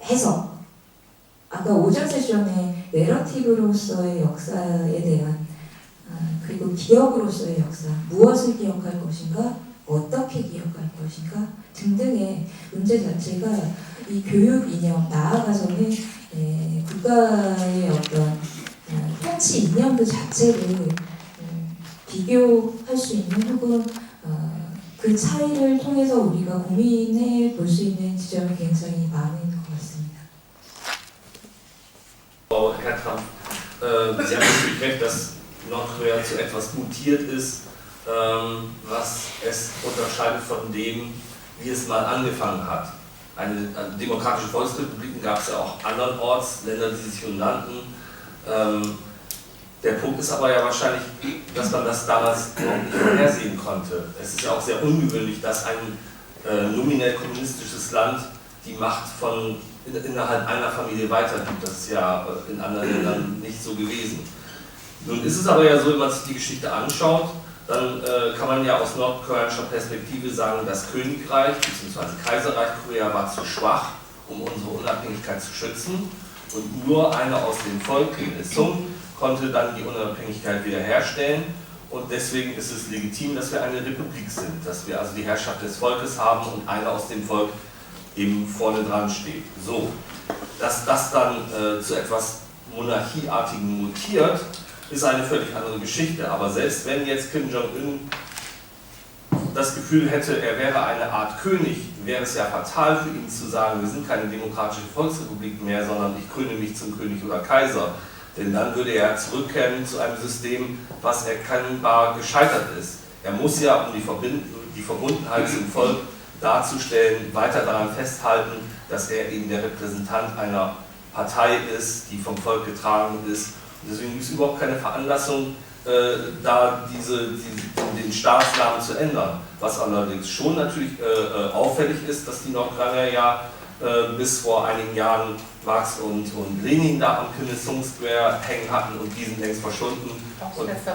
해석, 아까 오전 세션의 내러티브로서의 역사에 대한 그리고 기억으로서의 역사, 무엇을 기억할 것인가, 어떻게 기억할 것인가 등등의 문제 자체가 이 교육 이념, 나아가서는 국가의 어떤 통치 이념 그 자체를 비교할 수 있는, 혹은 그 차이를 통해서 우리가 고민해 볼 수 있는 지점이 굉장히 많은 것 같습니다. Herr Trump, Sie haben natürlich recht, dass Nordkorea zu etwas mutiert ist, was es unterscheidet von dem, wie es mal angefangen hat. Eine demokratische Volksrepubliken gab es ja auch andernorts, Länder, die sich so nannten. Der Punkt ist aber ja wahrscheinlich, dass man das damals überhaupt nicht vorhersehen konnte. Es ist ja auch sehr ungewöhnlich, dass ein nominell kommunistisches Land die Macht innerhalb einer Familie weitergibt. Das ist ja in anderen Ländern nicht so gewesen. Nun ist es aber ja so, wenn man sich die Geschichte anschaut, dann kann man ja aus nordkoreanischer Perspektive sagen, das Königreich bzw. Kaiserreich Korea war zu schwach, um unsere Unabhängigkeit zu schützen. Und nur einer aus dem Volk, Kim Il-sung, konnte dann die Unabhängigkeit wiederherstellen. Und deswegen ist es legitim, dass wir eine Republik sind, dass wir also die Herrschaft des Volkes haben und einer aus dem Volk eben vorne dran steht. So, dass das dann zu etwas Monarchieartigem mutiert, ist eine völlig andere Geschichte. Aber selbst wenn jetzt Kim Jong-un das Gefühl hätte, er wäre eine Art König, wäre es ja fatal für ihn zu sagen, wir sind keine demokratische Volksrepublik mehr, sondern ich kröne mich zum König oder Kaiser. Denn dann würde er zurückkehren zu einem System, was erkennbar gescheitert ist. Er muss ja, um die Verbundenheit zum Volk darzustellen, weiter daran festhalten, dass er eben der Repräsentant einer Partei ist, die vom Volk getragen ist. Und deswegen gibt es überhaupt keine Veranlassung, den Staatsnamen zu ändern. Was allerdings schon natürlich auffällig ist, dass die Nordkoreaner ja bis vor einigen Jahren Marx und Lenin da am Kim Il-sung Square hängen hatten und die sind längst verschwunden.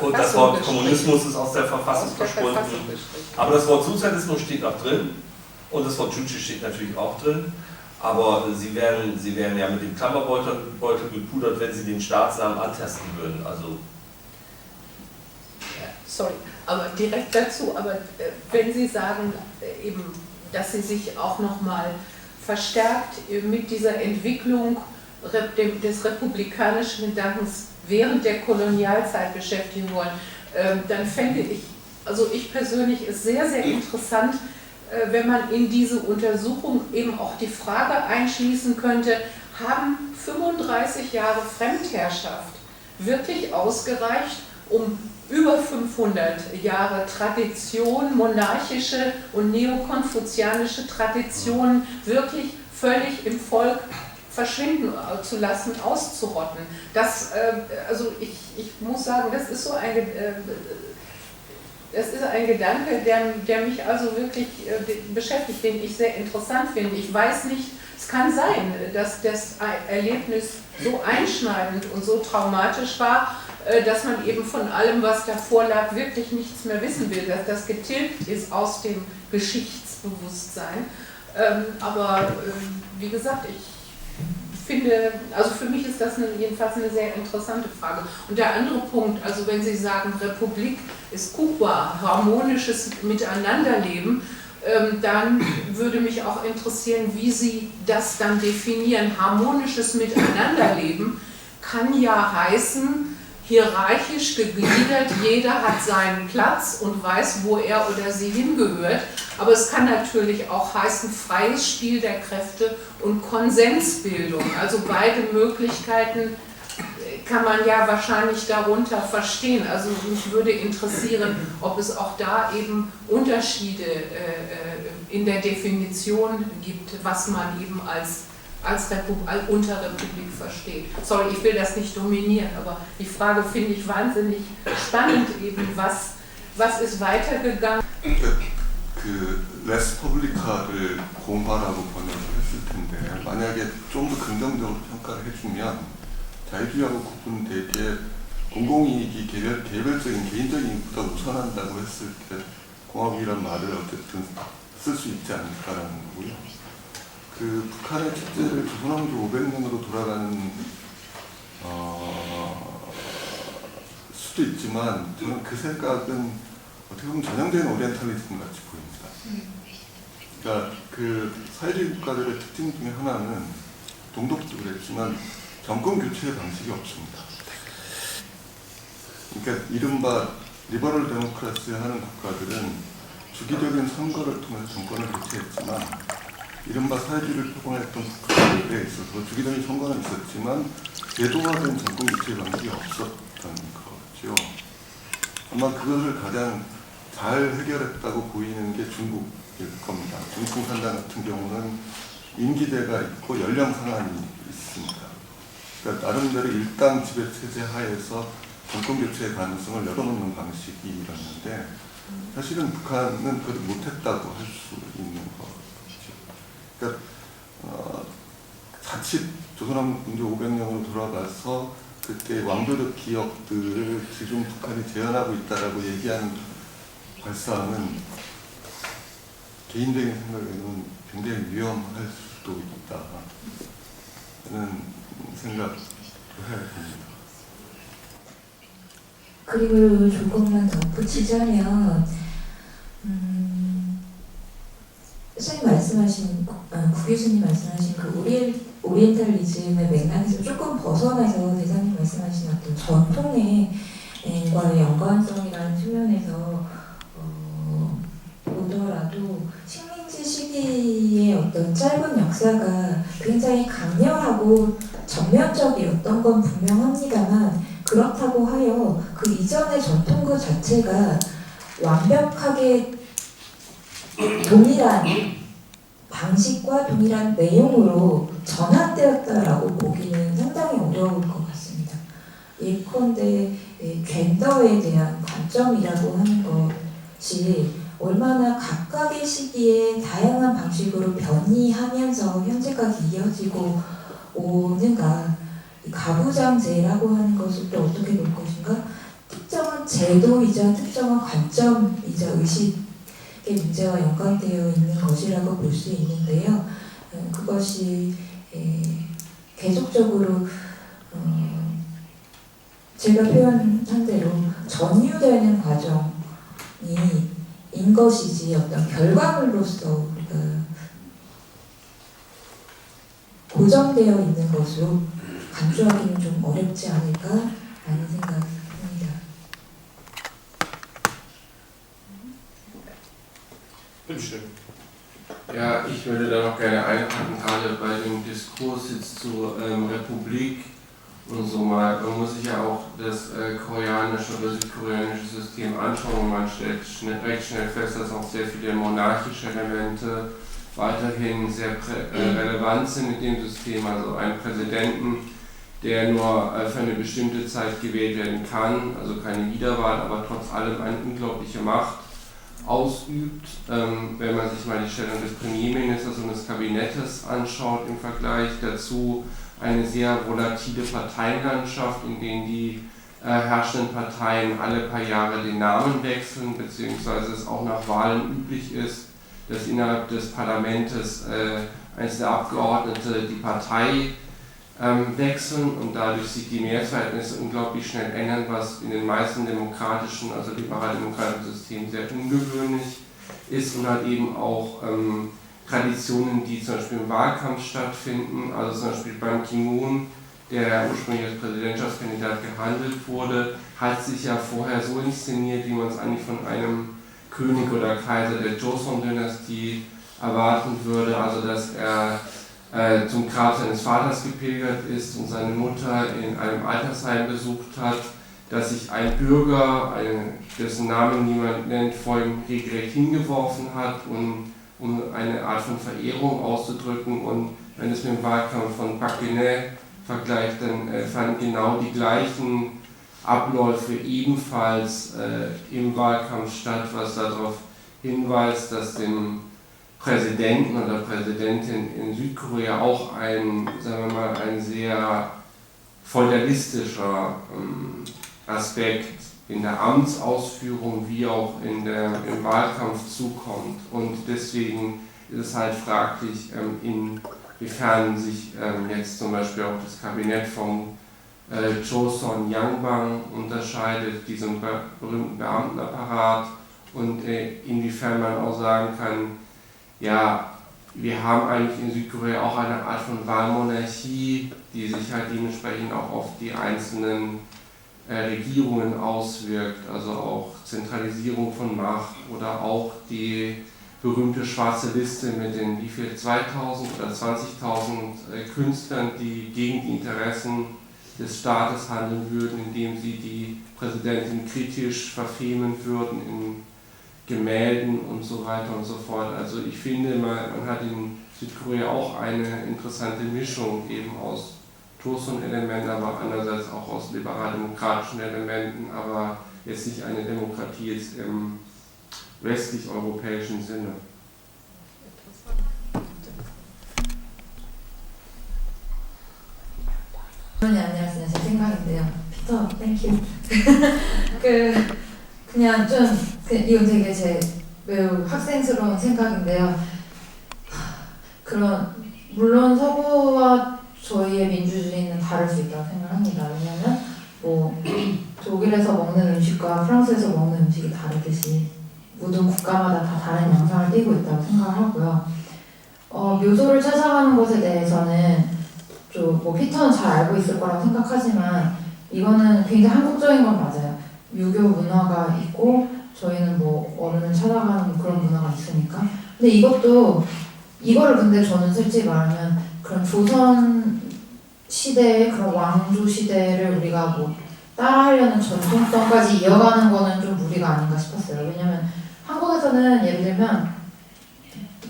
Und das Wort Kommunismus ist aus der Verfassung verschwunden. Aber das Wort Sozialismus steht noch drin und das Wort Juche steht natürlich auch drin. Aber sie wären ja mit dem Klammerbeutel gepudert, wenn sie den Staatsnamen antasten würden. Also sorry, aber direkt dazu, aber wenn Sie sagen, eben, dass Sie sich auch nochmal verstärkt mit dieser Entwicklung des republikanischen Gedankens während der Kolonialzeit beschäftigen wollen, dann fände ich persönlich es sehr, sehr interessant, wenn man in diese Untersuchung eben auch die Frage einschließen könnte, haben 35 Jahre Fremdherrschaft wirklich ausgereicht, um über 500 Jahre Tradition, monarchische und neokonfuzianische Traditionen wirklich völlig im Volk verschwinden zu lassen, auszurotten. Das, also ich muss sagen, das ist so ein Gedanke, der mich also wirklich beschäftigt, den ich sehr interessant finde. Ich weiß nicht, es kann sein, dass das Erlebnis so einschneidend und so traumatisch war, dass man eben von allem, was davor lag, wirklich nichts mehr wissen will, dass das getilgt ist aus dem Geschichtsbewusstsein. Aber wie gesagt, ich finde, also für mich ist das jedenfalls eine sehr interessante Frage. Und der andere Punkt, also wenn Sie sagen, Republik ist Kuba, harmonisches Miteinanderleben, dann würde mich auch interessieren, wie Sie das dann definieren. Harmonisches Miteinanderleben kann ja heißen, hierarchisch gegliedert, jeder hat seinen Platz und weiß, wo er oder sie hingehört. Aber es kann natürlich auch heißen, freies Spiel der Kräfte und Konsensbildung. Also beide Möglichkeiten kann man ja wahrscheinlich darunter verstehen. Also mich würde interessieren, ob es auch da eben Unterschiede in der Definition gibt, was man eben als Unterrepublik versteht. Sorry, ich will das nicht dominieren, aber die Frage finde ich wahnsinnig spannend eben, was ist weitergegangen. 그 레스퍼블리카를 공화라고 번역을 했을 텐데 만약에 좀 더 긍정적으로 평가를 해주면 자유주의하고 구분되게 공공이익이 개별적인 개인적인 이익보다 우선한다고 했을 때 공화국이란 말을 어쨌든 쓸 수 있지 않을까라는 거고요. 그 북한의 축제를 조선왕조 500년으로 돌아가는 수도 있지만 저는 그 생각은 어떻게 보면 전형적인 오리엔탈리즘 같이 보입니다. 그러니까 그 사회주의 국가들의 특징 중에 하나는 동독도 그랬지만 정권 교체의 방식이 없습니다. 그러니까 이른바 리버럴 데모크라시 하는 국가들은 주기적인 선거를 통해서 정권을 교체했지만 이른바 사회주의를 표방했던 국가들에 있어서 주기적인 선거는 있었지만 제도화된 정권 교체 방식이 없었던 거죠. 아마 그것을 가장 잘 해결했다고 보이는 게 중국일 겁니다. 중국 공산당 같은 경우는 임기제가 있고 연령 상한이 있습니다. 그러니까 나름대로 일당 지배 체제 하에서 정권 교체의 가능성을 열어놓는 방식이었는데 사실은 북한은 그걸 못했다고 할 수 있는 거죠. 그러니까 조선왕 이제 500년으로 돌아가서 그때 왕조적 기억들을 지금 북한이 재현하고 있다라고 얘기하는 발상은 개인적인 생각에는 굉장히 위험할 수도 있다는 생각을 해야 됩니다. 그리고 조금만 덧붙이자면 선생님 말씀하신 구 교수님 말씀하신 그 오리엔탈리즘의 맥락에서 조금 벗어나서 대장님 말씀하신 어떤 전통과의 연관성이라는 측면에서 보더라도 식민지 시기의 어떤 짧은 역사가 굉장히 강렬하고 전면적이었던 건 분명합니다만 그렇다고 하여 그 이전의 전통그 자체가 완벽하게 동일한 방식과 동일한 내용으로 전환되었다라고 보기는 상당히 어려울 것 같습니다. 예컨대 젠더에 대한 관점이라고 하는 것이 얼마나 각각의 시기에 다양한 방식으로 변이하면서 현재까지 이어지고 오는가. 가부장제라고 하는 것을 또 어떻게 볼 것인가? 특정한 제도이자 특정한 관점이자 의식의 문제와 연관되어 있는 것이라고 볼 수 있는데요. 그것이 계속적으로 제가 표현한 대로 전유되는 과정이 인 것이지 어떤 결과물로서 우리가 고정되어 있는 것으로 간주하기는 좀 어렵지 않을까라는 생각이 듭니다. Ja, ich würde da noch gerne einhaken, gerade bei dem Diskurs jetzt zur Republik und so mal. Man muss sich ja auch das koreanische oder südkoreanische System anschauen und man stellt recht schnell fest, dass auch sehr viele monarchische Elemente weiterhin sehr relevant sind in dem System. Also einen Präsidenten, der nur für eine bestimmte Zeit gewählt werden kann, also keine Wiederwahl, aber trotz allem eine unglaubliche Macht ausübt. Wenn man sich mal die Stellung des Premierministers und des Kabinettes anschaut im Vergleich dazu, eine sehr volatile Parteienlandschaft, in denen die herrschenden Parteien alle paar Jahre den Namen wechseln, beziehungsweise es auch nach Wahlen üblich ist, dass innerhalb des Parlaments einzelne Abgeordnete die Partei wechseln und dadurch sich die Mehrheitsverhältnisse unglaublich schnell ändern, was in den meisten demokratischen, also liberal-demokratischen Systemen sehr ungewöhnlich ist und halt eben auch Traditionen, die zum Beispiel im Wahlkampf stattfinden, also zum Beispiel beim Kim Un, der ursprünglich als Präsidentschaftskandidat gehandelt wurde, hat sich ja vorher so inszeniert, wie man es eigentlich von einem König oder Kaiser der Joseon-Dynastie erwarten würde, also dass er zum Grab seines Vaters gepilgert ist und seine Mutter in einem Altersheim besucht hat, dass sich ein Bürger, dessen Namen niemand nennt, vor ihm regelrecht hingeworfen hat, um eine Art von Verehrung auszudrücken. Und wenn es mit dem Wahlkampf von Park Geun-hye vergleicht, dann fanden genau die gleichen Abläufe ebenfalls im Wahlkampf statt, was darauf hinweist, dass dem Präsidenten oder Präsidentin in Südkorea auch ein sehr feudalistischer Aspekt in der Amtsausführung wie auch im Wahlkampf zukommt. Und deswegen ist es halt fraglich, inwiefern sich jetzt zum Beispiel auch das Kabinett vom Joseon Yangbang unterscheidet, diesem berühmten Beamtenapparat, und inwiefern man auch sagen kann, ja, wir haben eigentlich in Südkorea auch eine Art von Wahlmonarchie, die sich halt dementsprechend auch auf die einzelnen Regierungen auswirkt, also auch Zentralisierung von Macht oder auch die berühmte schwarze Liste mit den 2000 oder 20.000 Künstlern, die gegen die Interessen des Staates handeln würden, indem sie die Präsidentin kritisch verfemen würden in Gemälden und so weiter und so fort. Also ich finde, man hat in Südkorea auch eine interessante Mischung eben aus Joseon-Elementen, aber andererseits auch aus liberal-demokratischen Elementen, aber jetzt nicht eine Demokratie jetzt im westlich-europäischen Sinne. 그런이 아니었으면 제 생각인데요. 피터, 땡큐. 그냥 좀 이건 되게 제 매우 학생스러운 생각인데요. 물론 서구와 저희의 민주주의는 다를 수 있다고 생각합니다. 왜냐하면 뭐 독일에서 먹는 음식과 프랑스에서 먹는 음식이 다르듯이 모든 국가마다 다 다른 양상을 띠고 있다고 생각하고요. 묘소를 찾아가는 것에 대해서는 뭐 피터는 잘 알고 있을 거라고 생각하지만 이거는 굉장히 한국적인 건 맞아요. 유교 문화가 있고 저희는 뭐 어른을 찾아가는 그런 문화가 있으니까. 근데 이거를 근데 저는 솔직히 말하면 그런 조선 시대의 그런 왕조 시대를 우리가 뭐 따라하려는 전통성까지 이어가는 거는 좀 무리가 아닌가 싶었어요. 왜냐면 한국에서는 예를 들면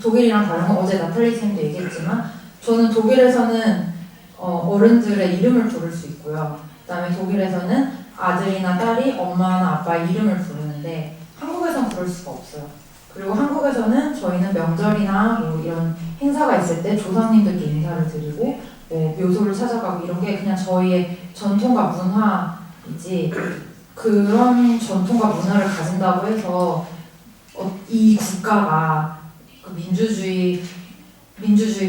독일이랑 다른 건 어제 나탈리 선생님도 얘기했지만 저는 독일에서는 어른들의 이름을 부를 수 있고요. 그다음에 독일에서는 아들이나 딸이 엄마나 아빠의 이름을 부르는데 한국에서는 그럴 수가 없어요. 그리고 한국에서는 저희는 명절이나 뭐 이런 행사가 있을 때 조상님들께 인사를 드리고 뭐 묘소를 찾아가고 이런 게 그냥 저희의 전통과 문화이지 그런 전통과 문화를 가진다고 해서 이 국가가 민주주의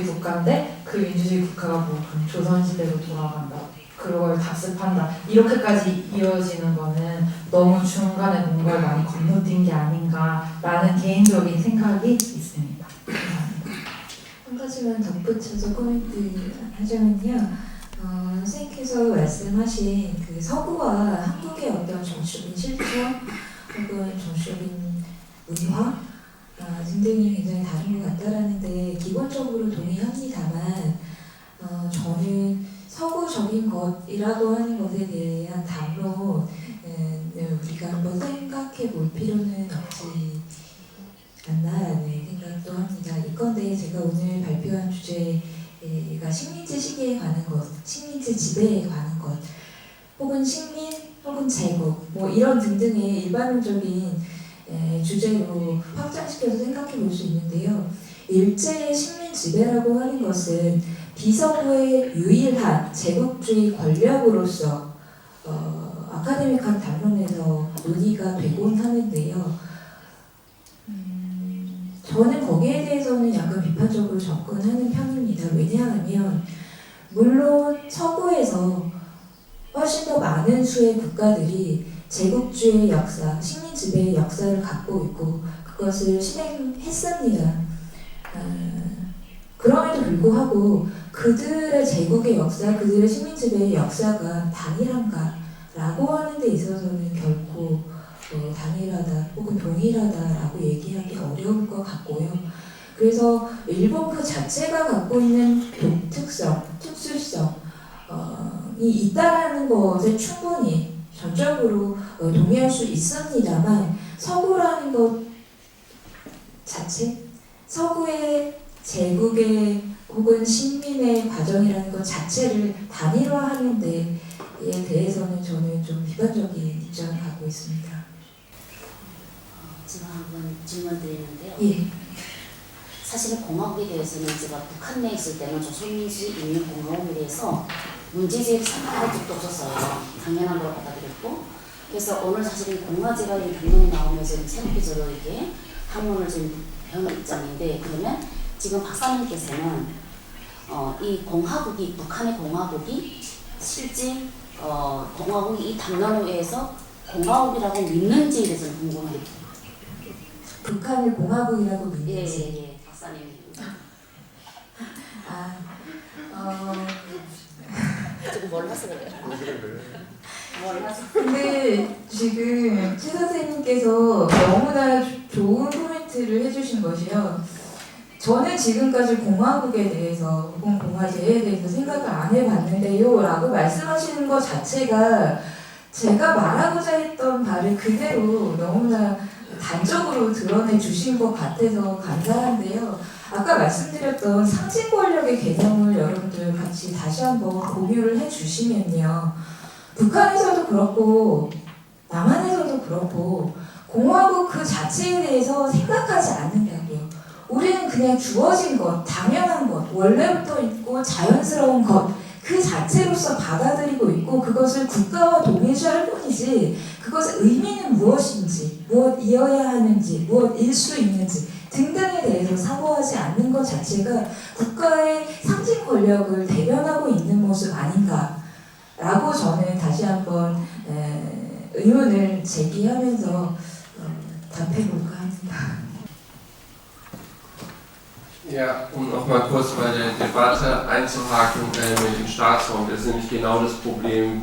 국가인데 그 민주주의 국가가 뭐 조선시대로 돌아간다 그걸 답습한다 이렇게까지 이어지는 거는 너무 중간에 뭔가를 많이 건너뛴 게 아닌가라는 개인적인 생각이 있습니다. 감사합니다. 한 가지만 덧붙여서 코멘트 하자면요. 선생님께서 말씀하신 그 서구와 한국의 어떤 정치적인 실천 혹은 정치적인 문화 등등이 굉장히 다른 것 같다라는데 기본적으로 동의합니다만 저는 서구적인 것이라고 하는 것에 대한 담론 우리가 한번 생각해 볼 필요는 없지 않나라는 생각도 합니다. 이건데 제가 오늘 발표한 주제가 식민지 시기에 관한 것, 식민지 지배에 관한 것, 혹은 식민, 혹은 제국, 뭐 이런 등등의 일반적인 주제로 확장시켜서 생각해 볼 수 있는데요. 일제의 식민 지배라고 하는 것은 비서구의 유일한 제국주의 권력으로서 아카데믹한 담론에서 논의가 되곤 하는데요. 저는 거기에 대해서는 약간 비판적으로 접근하는 편입니다. 왜냐하면 물론 서구에서 훨씬 더 많은 수의 국가들이 제국주의 역사, 식민 지배의 역사를 갖고 있고 그것을 실행했습니다. 그럼에도 불구하고 그들의 제국의 역사, 그들의 식민 지배의 역사가 단일한가라고 하는 데 있어서는 결코 단일하다 혹은 동일하다라고 얘기하기 어려울 것 같고요. 그래서 일본 그 자체가 갖고 있는 독특성, 특수성이 있다라는 것에 충분히 전적으로 동의할 수 있습니다만 서구라는 것 자체, 서구의 제국의 혹은 식민의 과정이라는 것 자체를 단일화하는 데에 대해서는 저는 좀 비판적인 입장을 갖고 있습니다. 제가 한번 질문 드리는데요. 예. 사실은 공화국에 대해서는 제가 북한 내에 있을 때는 조선민주 인민공화국에 대해서 문제제기를 생각한 적도 없었어요. 당연한 걸 받아들였고. 그래서 오늘 사실은 공화제가 이 당론이 나오면서 새롭게 저도 이렇게 학문을 좀 배우는 입장인데 그러면 지금 박사님께서는 이 공화국이 북한의 공화국이 실제 공화국이 이 당론에 의해서 공화국이라고 믿는지에 대해서 궁금해요. 북한을 공화국이라고 믿는지. 예, 박사님. 조금 몰라서 그래요. 몰라서. 근데 지금 최 선생님께서 너무나 좋은 코멘트를 해주신 것이요. 저는 지금까지 공화국에 대해서 혹은 공화제에 대해서 생각을 안 해봤는데요 라고 말씀하시는 것 자체가 제가 말하고자 했던 바를 그대로 너무나 단적으로 드러내 주신 것 같아서 감사한데요. 아까 말씀드렸던 상징 권력의 개념을 여러분들 같이 다시 한번 공유를 해주시면요. 북한에서도 그렇고 남한에서도 그렇고 공화국 그 자체에 대해서 생각하지 않는다고요. 우리는 그냥 주어진 것, 당연한 것, 원래부터 있고 자연스러운 것 그 자체로서 받아들이고 있고 그것을 국가와 동일시할 뿐이지 그것의 의미는 무엇인지, 무엇이어야 하는지, 무엇일 수 있는지 등등에 대해서 사고하지 않는 것 자체가 국가의 상징 권력을 대변하고 있는 모습 아닌가라고 저는 da시 한번 의문을 제기하면서 답해볼까 합니다. Ja, um nochmal kurz bei der Debatte einzuhaken mit dem Staatsraum. Das ist nämlich genau das Problem,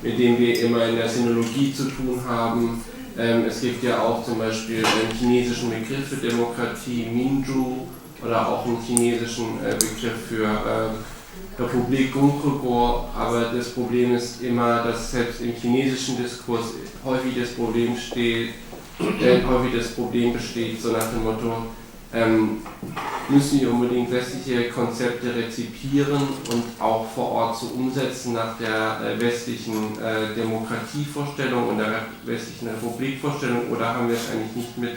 mit dem wir immer in der Sinologie zu tun haben. Es gibt ja auch zum Beispiel einen chinesischen Begriff für Demokratie, Minju, oder auch einen chinesischen Begriff für Republik Gongkrugo. Aber das Problem ist immer, dass selbst im chinesischen Diskurs häufig das Problem besteht, so nach dem Motto, müssen wir unbedingt westliche Konzepte rezipieren und auch vor Ort so umsetzen nach der westlichen Demokratievorstellung und der westlichen Republikvorstellung, oder haben wir es eigentlich nicht mit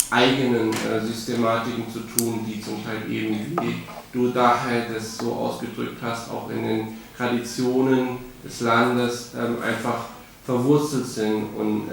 eigenen Systematiken zu tun, die zum Teil eben, wie du daher das so ausgedrückt hast, auch in den Traditionen des Landes einfach verwurzelt sind, und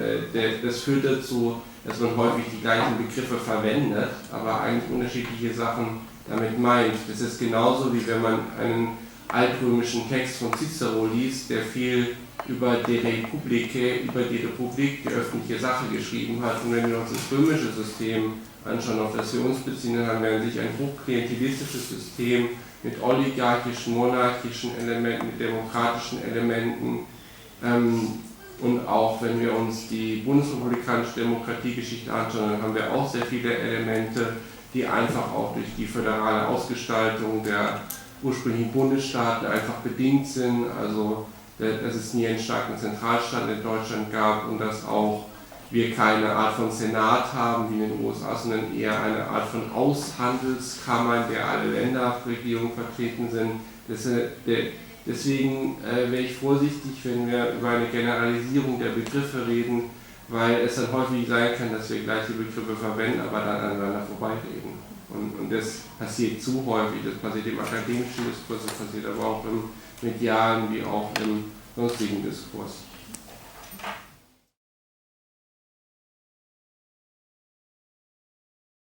das führt dazu, dass man häufig die gleichen Begriffe verwendet, aber eigentlich unterschiedliche Sachen damit meint. Das ist genauso, wie wenn man einen altrömischen Text von Cicero liest, der viel über die Republik, die öffentliche Sache geschrieben hat. Und wenn wir uns das römische System anschauen, auf das wir uns beziehen, dann haben wir an sich ein hochklientelistisches System mit oligarchischen, monarchischen Elementen, mit demokratischen Elementen. Und auch wenn wir uns die bundesrepublikanische Demokratiegeschichte anschauen, dann haben wir auch sehr viele Elemente, die einfach auch durch die föderale Ausgestaltung der ursprünglichen Bundesstaaten einfach bedingt sind. Also dass es nie einen starken Zentralstaat in Deutschland gab und dass auch wir keine Art von Senat haben wie in den USA, sondern eher eine Art von Aushandelskammern, der alle Länderregierungen vertreten sind. Deswegen wäre ich vorsichtig, wenn wir über eine Generalisierung der Begriffe reden, weil es dann häufig sein kann, dass wir gleiche Begriffe verwenden, aber dann aneinander vorbeireden. Und das passiert zu häufig, das passiert im akademischen Diskurs, das passiert aber auch im medialen wie auch im sonstigen Diskurs.